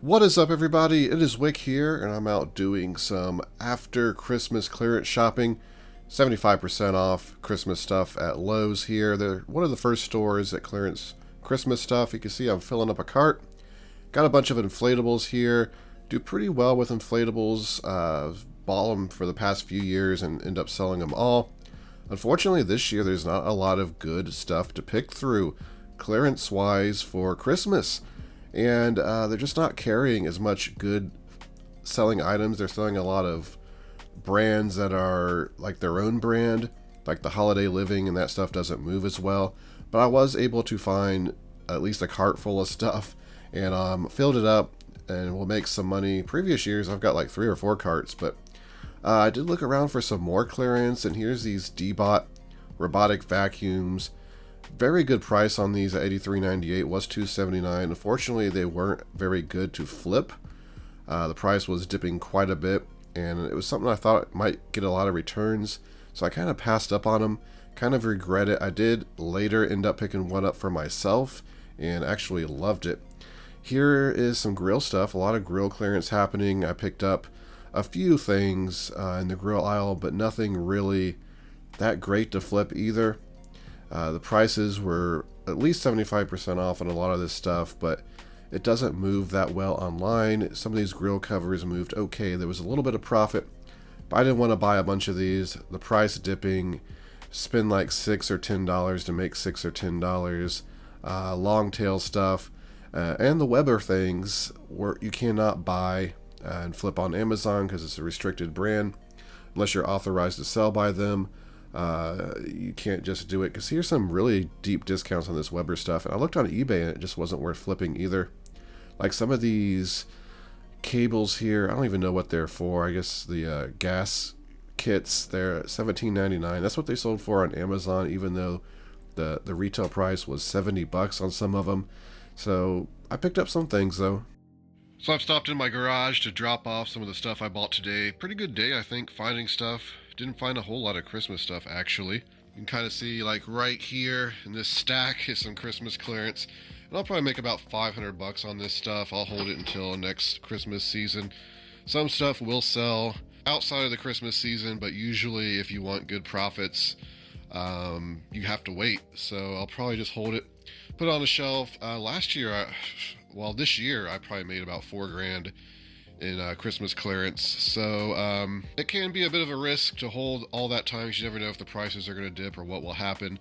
What is up, everybody? It is Wick here, and I'm out doing some after Christmas clearance shopping. 75% off Christmas stuff at Lowe's here. They're one of the first stores that clearance Christmas stuff. You can see I'm filling up a cart. Got a bunch of inflatables here. Do pretty well with inflatables. Bought them for the past few years and end up selling them all. Unfortunately, this year there's not a lot of good stuff to pick through clearance-wise for Christmas. And they're just not carrying as much good selling items. They're selling a lot of brands that are like their own brand, like the holiday living, and that stuff doesn't move as well. But I was able to find at least a cart full of stuff and filled it up, and we'll make some money. Previous years I've got like 3 or 4 carts, but I did look around for some more clearance, and here's these D-Bot robotic vacuums. Very good price on these at $83.98, was $279. Unfortunately, they weren't very good to flip. The price was dipping quite a bit, and it was something I thought might get a lot of returns, so I kind of passed up on them. Kind of regret it. I did later end up picking one up for myself and actually loved it. Here is some grill stuff, a lot of grill clearance happening. I picked up a few things in the grill aisle, but nothing really that great to flip either. The prices were at least 75% off on a lot of this stuff, but it doesn't move that well online. Some of these grill covers moved okay. There was a little bit of profit, but I didn't want to buy a bunch of these. The price dipping, spend like $6 or $10 to make $6 or $10. Long tail stuff, and the Weber things where you cannot buy and flip on Amazon because it's a restricted brand unless you're authorized to sell by them. You can't just do it, because here's some really deep discounts on this Weber stuff, and I looked on eBay and it just wasn't worth flipping either. Like some of these cables here, I don't even know what they're for. I guess the gas kits, they're $17.99. That's what they sold for on Amazon, even though the retail price was $70 on some of them. So I picked up some things though. So I've stopped in my garage to drop off some of the stuff I bought today. Pretty good day, I think, finding stuff. Didn't find a whole lot of Christmas stuff, actually. You can kind of see, like, right here in this stack is some Christmas clearance. And I'll probably make about $500 on this stuff. I'll hold it until next Christmas season. Some stuff will sell outside of the Christmas season, but usually if you want good profits, you have to wait. So I'll probably just hold it, put it on a shelf. This year I probably made about $4 grand in Christmas clearance, so it can be a bit of a risk to hold all that time, because you never know if the prices are going to dip or what will happen.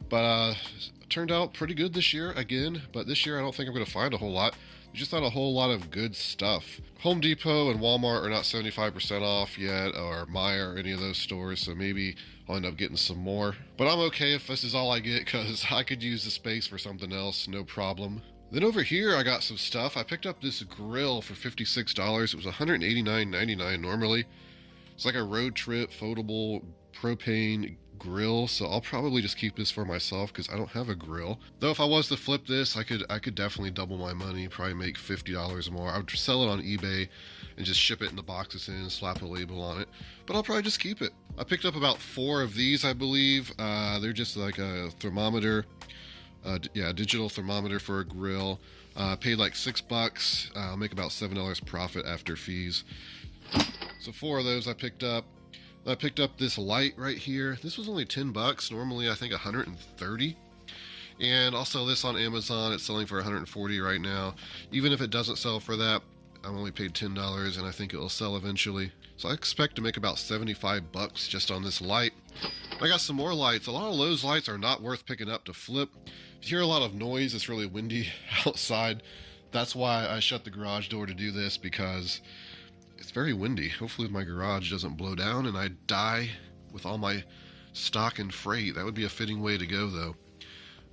But it turned out pretty good this year again, but this year I don't think I'm going to find a whole lot. There's just not a whole lot of good stuff. Home Depot and Walmart are not 75% off yet, or Meijer or any of those stores, so maybe I'll end up getting some more. But I'm okay if this is all I get, because I could use the space for something else, no problem. Then over here I got some stuff. I picked up this grill for $56. It was $189.99 normally. It's like a road trip foldable propane grill, so I'll probably just keep this for myself because I don't have a grill. Though if I was to flip this, I could definitely double my money, probably make $50 more. I would sell it on eBay and just ship it in the box it's in, slap a label on it. But I'll probably just keep it. I picked up about 4 of these, I believe. They're just like a thermometer. Digital thermometer for a grill. Paid like $6. I'll make about $7 profit after fees. So 4 of those I picked up. I picked up this light right here. This was only $10. Normally I think $130. And I'll sell this on Amazon. It's selling for $140 right now. Even if it doesn't sell for that, I'm only paid $10, and I think it will sell eventually. So I expect to make about $75 just on this light. I got some more lights. A lot of Lowe's lights are not worth picking up to flip. If you hear a lot of noise, it's really windy outside. That's why I shut the garage door to do this, because it's very windy. Hopefully my garage doesn't blow down and I die with all my stock and freight. That would be a fitting way to go, though.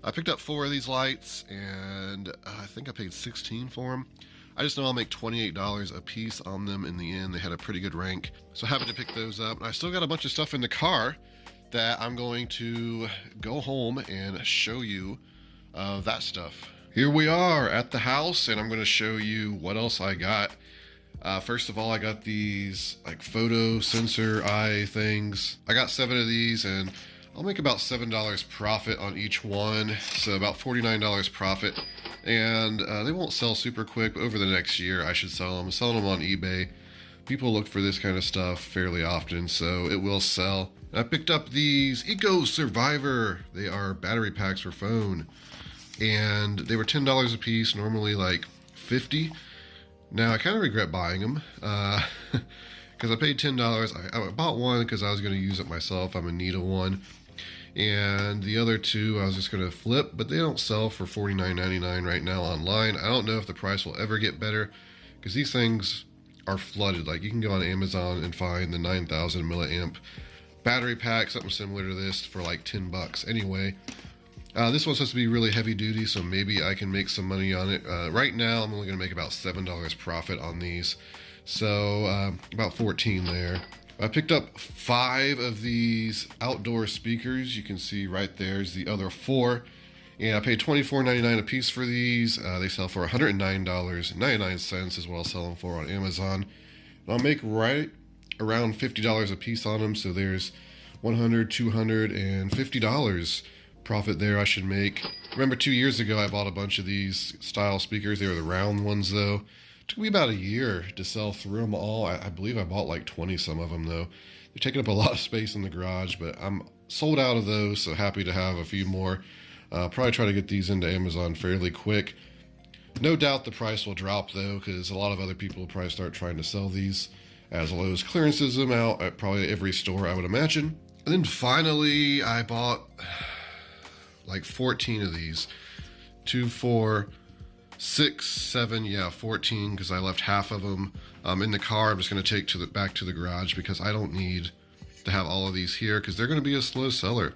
I picked up 4 of these lights, and I think I paid $16 for them. I just know I'll make $28 a piece on them in the end. They had a pretty good rank, so happy to pick those up. I still got a bunch of stuff in the car that I'm going to go home and show you that stuff. Here we are at the house, and I'm going to show you what else I got. First of all, I got these like photo sensor eye things. I got 7 of these, and I'll make about $7 profit on each one, so about $49 profit. and they won't sell super quick, but over the next year I should sell them. I'm selling them on eBay. People look for this kind of stuff fairly often, so it will sell. I picked up these Eco Survivor. They are battery packs for phone, and they were $10 a piece, normally like $50. Now I kind of regret buying them because I paid $10. I bought one because I was going to use it myself. I'm in need of one. And the other two I was just going to flip, but they don't sell for $49.99 right now online. I don't know if the price will ever get better because these things are flooded. Like, you can go on Amazon and find the 9,000 milliamp battery pack, something similar to this, for like $10 anyway. This one's supposed to be really heavy duty, so maybe I can make some money on it. Right now I'm only going to make about $7 profit on these, so about 14 there. I picked up 5 of these outdoor speakers. You can see right there's the other 4. And I paid $24.99 a piece for these. They sell for $109.99 is what I'll sell them for on Amazon. And I'll make right around $50 a piece on them. So there's $100, $250 profit there I should make. Remember 2 years ago I bought a bunch of these style speakers. They were the round ones though. It took me about a year to sell through them all. I believe I bought like 20 some of them though. They're taking up a lot of space in the garage, but I'm sold out of those, so happy to have a few more. Probably try to get these into Amazon fairly quick. No doubt the price will drop though, because a lot of other people will probably start trying to sell these as Lowe's clearances them out at probably every store, I would imagine. And then finally I bought like 14 of these. 2, 4, 6, 7, yeah, 14, because I left half of them in the car. I'm just going to take back to the garage because I don't need to have all of these here because they're going to be a slow seller.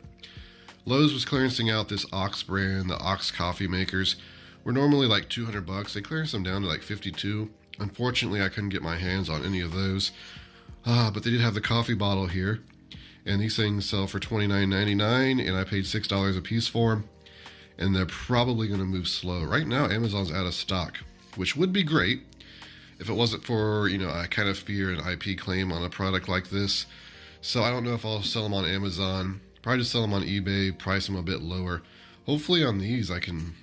Lowe's was clearancing out this Ox brand. The Ox coffee makers were normally like $200. They clearanced them down to like 52. Unfortunately, I couldn't get my hands on any of those, but they did have the coffee bottle here, and these things sell for $29.99, and I paid $6 a piece for them. And they're probably going to move slow. Right now, Amazon's out of stock, which would be great if it wasn't for, I kind of fear an IP claim on a product like this. So I don't know if I'll sell them on Amazon. Probably just sell them on eBay, price them a bit lower. Hopefully on these I can,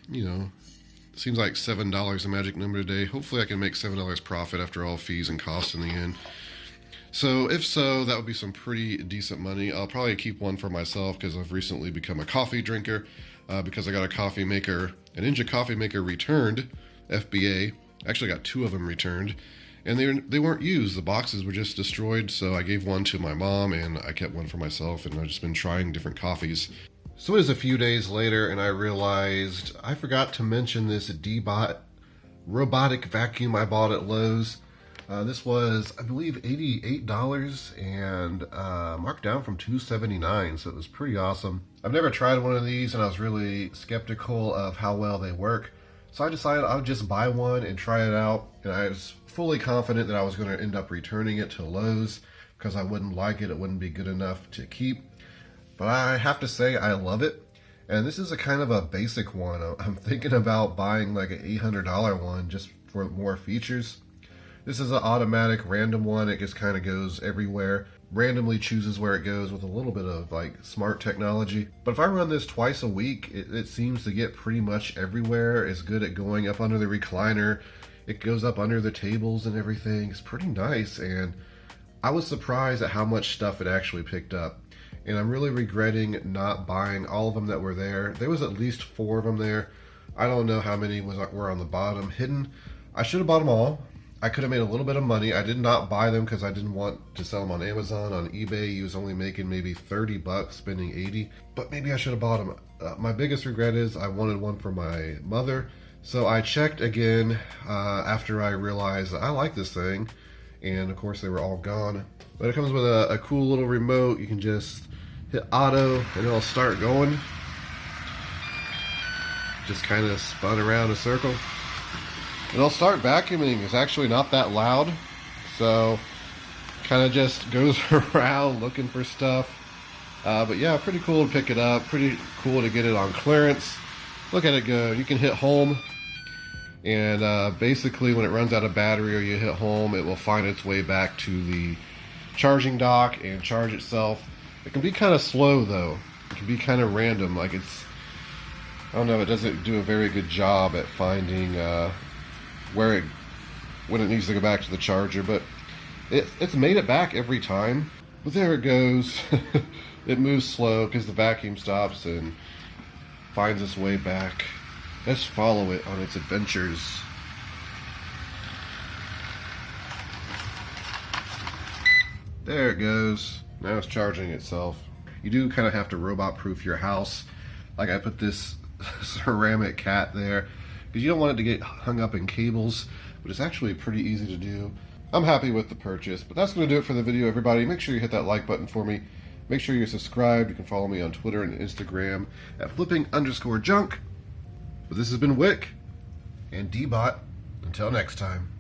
seems like $7 a magic number today. Hopefully I can make $7 profit after all fees and costs in the end. So if so, that would be some pretty decent money. I'll probably keep one for myself because I've recently become a coffee drinker because I got a coffee maker, a Ninja coffee maker returned, FBA. Actually got 2 of them returned, and they weren't used. The boxes were just destroyed, so I gave one to my mom and I kept one for myself, and I've just been trying different coffees. So it is a few days later and I realized I forgot to mention this D-Bot robotic vacuum I bought at Lowe's. This was, I believe, $88 and marked down from $279, so it was pretty awesome. I've never tried one of these and I was really skeptical of how well they work. So I decided I would just buy one and try it out, and I was fully confident that I was going to end up returning it to Lowe's because I wouldn't like it. It wouldn't be good enough to keep. But I have to say I love it. And this is a kind of a basic one. I'm thinking about buying like an $800 one just for more features. This is an automatic random one. It just kind of goes everywhere, randomly chooses where it goes with a little bit of like smart technology. But if I run this twice a week, it seems to get pretty much everywhere. It's good at going up under the recliner. It goes up under the tables and everything. It's pretty nice, and I was surprised at how much stuff it actually picked up. And I'm really regretting not buying all of them that were there. There was at least 4 of them there. I don't know how many were on the bottom hidden. I should have bought them all. I could have made a little bit of money. I did not buy them because I didn't want to sell them on Amazon. On eBay, he was only making maybe $30, spending $80. But maybe I should have bought them. My biggest regret is I wanted one for my mother. So I checked again after I realized that I like this thing. And of course they were all gone. But it comes with a cool little remote. You can just hit auto and it'll start going. Just kind of spun around a circle. And it'll start vacuuming. It's actually not that loud. So kind of just goes around looking for stuff. But yeah, pretty cool to pick it up. Pretty cool to get it on clearance. Look at it go. You can hit home. And basically when it runs out of battery or you hit home, it will find its way back to the charging dock and charge itself. It can be kind of slow though. It can be kind of random. Like I don't know, it doesn't do a very good job at finding when it needs to go back to the charger, but it's made it back every time. But there it goes. It moves slow because the vacuum stops and finds its way back. Let's follow it on its adventures. There it goes. Now it's charging itself. You do kind of have to robot-proof your house. Like I put this ceramic cat there because you don't want it to get hung up in cables, but it's actually pretty easy to do. I'm happy with the purchase, but that's going to do it for the video, everybody. Make sure you hit that like button for me. Make sure you're subscribed. You can follow me on Twitter and Instagram at flipping_junk. But this has been Wick and D-Bot. Until next time.